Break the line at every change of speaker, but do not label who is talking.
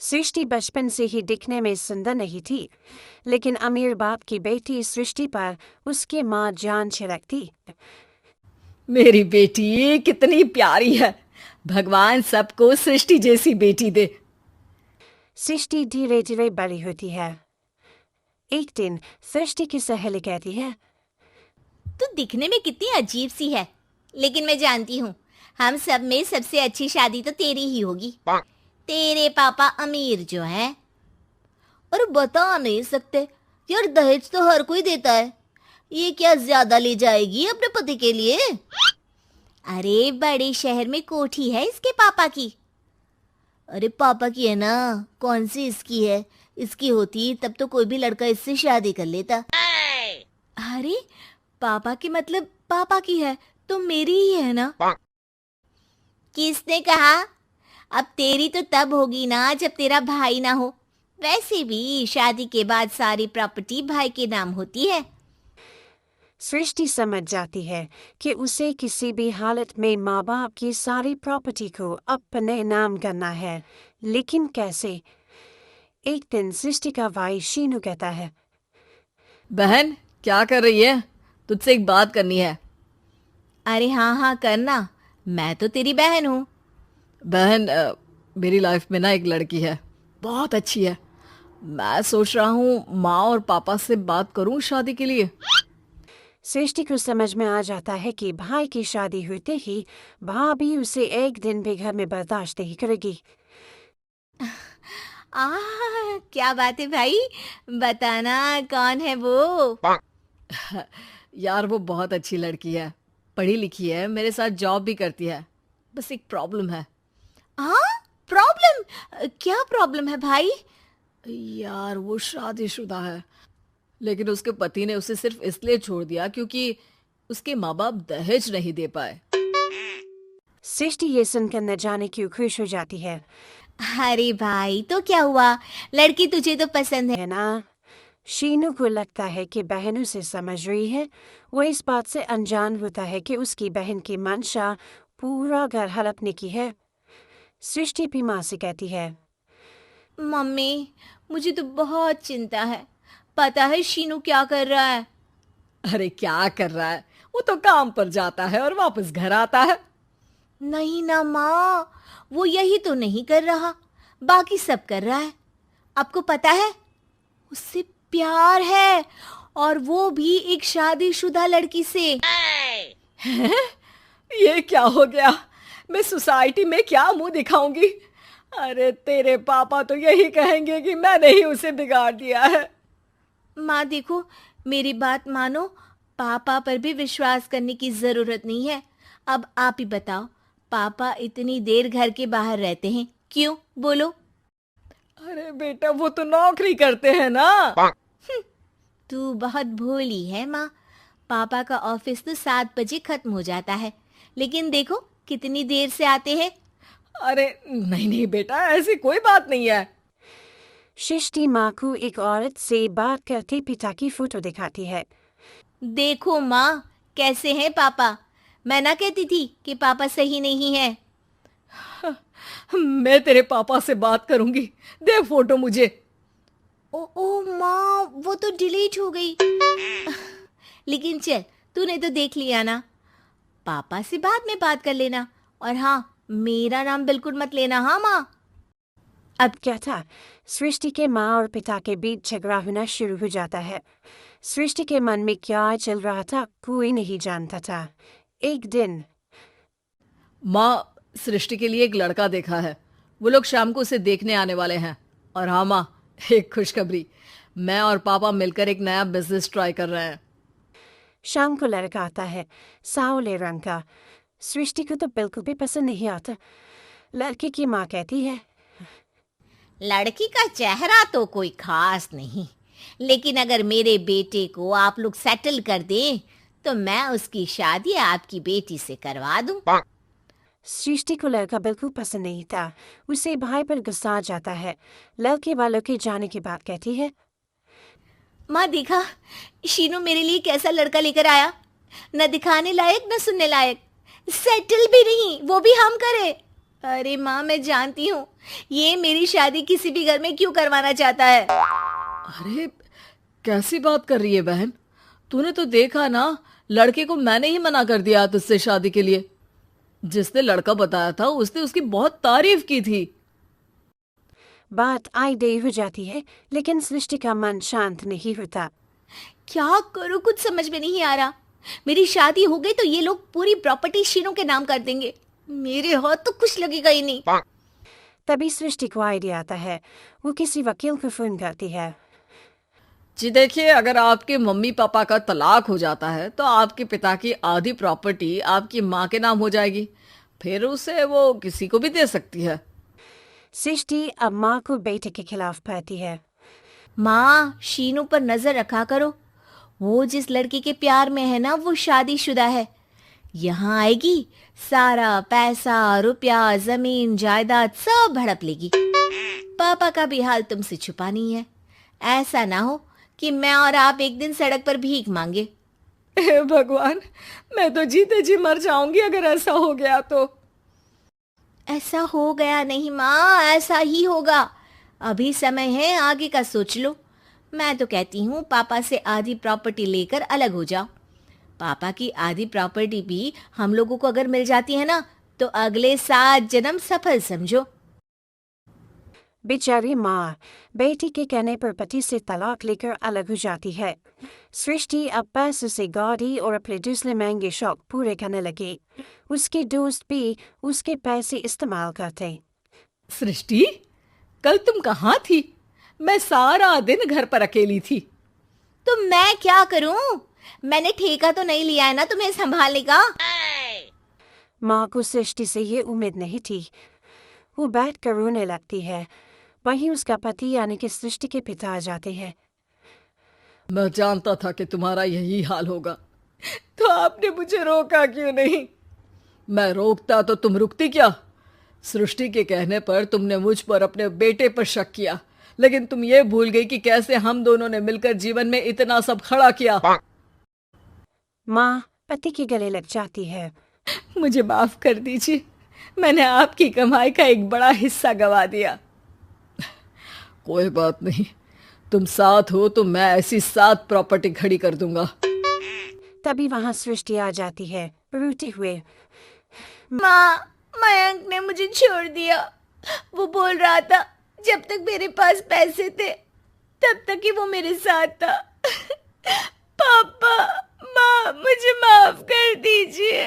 सृष्टि बचपन से ही दिखने में सुंदर नहीं थी, लेकिन अमीर बाप की बेटी सृष्टि पर उसकी माँ जान छिड़कती।
मेरी बेटी कितनी प्यारी है। भगवान सबको सृष्टि जैसी बेटी दे।
सृष्टि धीरे धीरे बड़ी होती है। एक दिन सृष्टि की सहेली कहती है,
तू दिखने में कितनी अजीब सी है, लेकिन मैं जानती हूँ हम सब में सबसे अच्छी शादी तो तेरी ही होगी। तेरे पापा अमीर जो है। और बता नहीं सकते यार, दहेज तो हर कोई देता है, ये क्या ज्यादा ले जाएगी अपने पति के लिए? अरे बड़े शहर में कोठी है इसके पापा की। अरे पापा की है ना, कौन सी इसकी है? इसकी होती तब तो कोई भी लड़का इससे शादी कर लेता। अरे पापा की मतलब पापा की है तो मेरी ही है ना? किसने कहा? अब तेरी तो तब होगी ना जब तेरा भाई ना हो। वैसे भी शादी के बाद सारी प्रॉपर्टी भाई के नाम होती है।
सृष्टि समझ जाती है कि उसे किसी भी हालत में माँ बाप की सारी प्रॉपर्टी को अपने नाम करना है, लेकिन कैसे? एक दिन सृष्टि का भाई शीनू कहता है,
बहन क्या कर रही है? तुझसे एक बात करनी है।
अरे हाँ हाँ करना, मैं तो तेरी बहन हूँ।
बहन मेरी लाइफ में ना एक लड़की है, बहुत अच्छी है। मैं सोच रहा हूँ माँ और पापा से बात करूँ शादी के लिए।
सृष्टि को समझ में आ जाता है कि भाई की शादी होते ही भाभी उसे एक दिन भी घर में बर्दाश्त नहीं करेगी।
क्या बात है भाई, बताना कौन है वो?
यार वो बहुत अच्छी लड़की है, पढ़ी लिखी है, मेरे साथ जॉब भी करती है। बस एक प्रॉब्लम है।
हाँ प्रॉब्लम? क्या प्रॉब्लम है भाई?
यार वो शादीशुदा है, लेकिन उसके पति ने उसे सिर्फ इसलिए छोड़ दिया क्योंकि उसके माँ बाप दहेज नहीं दे पाए।
सृष्टि ये सुनकर न जाने क्यों खुश हो जाती है
अरे भाई तो क्या हुआ, लड़की तुझे तो पसंद है।
है ना? शीनू को लगता है कि बहन उसे समझ रही है। वो इस बात से अनजान होता है कि उसकी बहन की मंशा पूरा घर हड़पने की है। सृष्टि भी माँ से कहती है,
मम्मी मुझे तो बहुत चिंता है, पता है शीनू क्या कर रहा है?
अरे क्या कर रहा है? वो तो काम पर जाता है और वापस घर आता है।
नहीं ना माँ, वो यही तो नहीं कर रहा, बाकी सब कर रहा है। आपको पता है उससे प्यार है, और वो भी एक शादीशुदा लड़की से।
ये क्या हो गया? मैं सोसाइटी में क्या मुंह दिखाऊंगी? अरे तेरे पापा तो यही कहेंगे कि मैंने ही उसे बिगाड़ दिया है।
माँ देखो, मेरी बात मानो, पापा पर भी विश्वास करने की जरूरत नहीं है। अब आप ही बताओ, पापा इतनी देर घर के बाहर रहते हैं क्यों, बोलो?
अरे बेटा वो तो नौकरी करते हैं ना।
तू बहुत भोली है माँ। पापा का ऑफिस तो 7 बजे खत्म हो जाता है, लेकिन देखो कितनी देर से आते हैं।
अरे नहीं नहीं बेटा, ऐसी कोई बात नहीं है।
सृष्टि माँ को एक औरत से बात करते पिता की फोटो दिखाती है।
देखो माँ, कैसे हैं पापा? मैं ना कहती थी कि पापा सही नहीं है।
मैं तेरे पापा से बात करूंगी, दे फोटो मुझे।
ओ माँ, वो तो डिलीट हो गई। लेकिन चल, तूने तो देख लिया ना। पापा से बाद में बात कर लेना, और हाँ, मेरा नाम बिल्कुल मत लेना, हाँ माँ।
अब क्या था, सृष्टि के माँ और पिता के बीच झगड़ा होना शुरू हो जाता है। सृष्टि के मन में क्या चल रहा था कोई नहीं जानता था। एक दिन
माँ, सृष्टि के लिए एक लड़का देखा है, वो लोग शाम को उसे देखने आने वाले हैं। और हाँ माँ, एक खुशखबरी, मैं और पापा मिलकर एक नया बिजनेस ट्राई कर रहे हैं।
शाम को लड़का आता है, सांवले रंग का। सृष्टि को तो बिल्कुल भी पसंद नहीं आता। लड़के की माँ कहती है,
लड़की का चेहरा तो कोई खास नहीं, लेकिन अगर मेरे बेटे को आप लोग सेटल कर दें तो मैं उसकी शादी आपकी बेटी से करवा दूं।
सृष्टि को लड़का बिल्कुल पसंद नहीं था। उसे भाई पर गुस्सा आ जाता है। लड़के वालों के जाने के बाद कहती है,
माँ देखा, शीनू मेरे लिए कैसा लड़का लेकर आया, न दिखाने लायक न सुनने लायक, सेटल भी नहीं, वो भी हम करे। अरे माँ, मैं जानती हूँ ये मेरी शादी किसी भी घर में क्यों करवाना चाहता है।
अरे कैसी बात कर रही है बहन? तूने तो देखा ना, लड़के को मैंने ही मना कर दिया तुझसे शादी के लिए। जिसने लड़का बताया था उसने उसकी बहुत तारीफ की थी।
बात आईडे हो जाती है, लेकिन सृष्टि का मन शांत नहीं होता।
क्या करूँ, कुछ समझ में नहीं आ रहा। मेरी शादी हो गई तो ये लोग पूरी प्रॉपर्टी शीनू के नाम कर देंगे। मेरे हाथ तो कुछ लगेगा ही नहीं।
तभी सृष्टि को आइडिया आता है। वो किसी वकील को फोन करती है।
जी देखिए, अगर आपके मम्मी पापा का तलाक हो जाता है तो आपके पिता की आधी प्रॉपर्टी आपकी माँ के नाम हो जाएगी। फिर उसे वो किसी को भी दे सकती है।
सृष्टि अब माँ को बेटे के खिलाफ पाती है।
माँ, शीनू पर नजर रखा करो। वो जिस लड़की के प्यार में है ना, वो शादीशुदा है। यहाँ आएगी, सारा पैसा, रुपया, जमीन, जायदाद सब हड़प लेगी। पापा का भी हाल तुमसे छुपा नहीं है। ऐसा ना हो कि मैं और आप एक दिन सड़क पर भीख मांगे।
हे भगवान, मैं तो जीते जी मर जाऊंगी अगर ऐसा हो गया तो।
ऐसा हो गया नहीं माँ, ऐसा ही होगा। अभी समय है, आगे का सोच लो। मैं तो कहती हूँ पापा से आधी प्रॉपर्टी लेकर अलग हो जाओ। पापा की आधी प्रॉपर्टी भी हम लोगों को अगर मिल जाती है ना, तो अगले 7 जन्म सफल समझो।
बेचारी माँ बेटी के कहने पर पति से तलाक लेकर अलग हो जाती है। सृष्टि अब पैसों से गाड़ी और अपने दूसरे महंगे शौक पूरे करने लगी। उसके दोस्त भी उसके पैसे इस्तेमाल करते।
सृष्टि, कल तुम कहाँ थी? मैं सारा दिन घर पर अकेली थी।
तो मैं क्या करूं? मैंने ठेका तो नहीं लिया है ना तुम्हें संभालने का।
माँ को सृष्टि से ये उम्मीद नहीं थी। वो बैठकर रोने लगती है। वहीं उसका पति यानी कि सृष्टि के पिता आ जाते हैं।
मैं जानता था कि तुम्हारा यही हाल होगा, तो आपने मुझे रोका क्यों नहीं? मैं रोकता तो तुम रुकती क्या? सृष्टि के कहने पर तुमने मुझ पर अपने बेटे पर शक किया, लेकिन तुम ये भूल गई कि कैसे हम दोनों ने मिलकर जीवन में इतना सब खड़ा किया।
माँ पति के गले लग जाती है।
मुझे माफ कर दीजिए, मैंने आपकी कमाई का एक बड़ा हिस्सा गवा दिया। कोई बात नहीं, तुम साथ हो तो मैं ऐसी 7 प्रॉपर्टी खड़ी कर दूंगा।
तभी वहाँ सृष्टि आ जाती है रोते हुए।
माँ, मयंक ने मुझे छोड़ दिया। वो बोल रहा था जब तक मेरे पास पैसे थे तब तक ही वो मेरे साथ था। पापा, माँ, मुझे माफ कर दीजिए।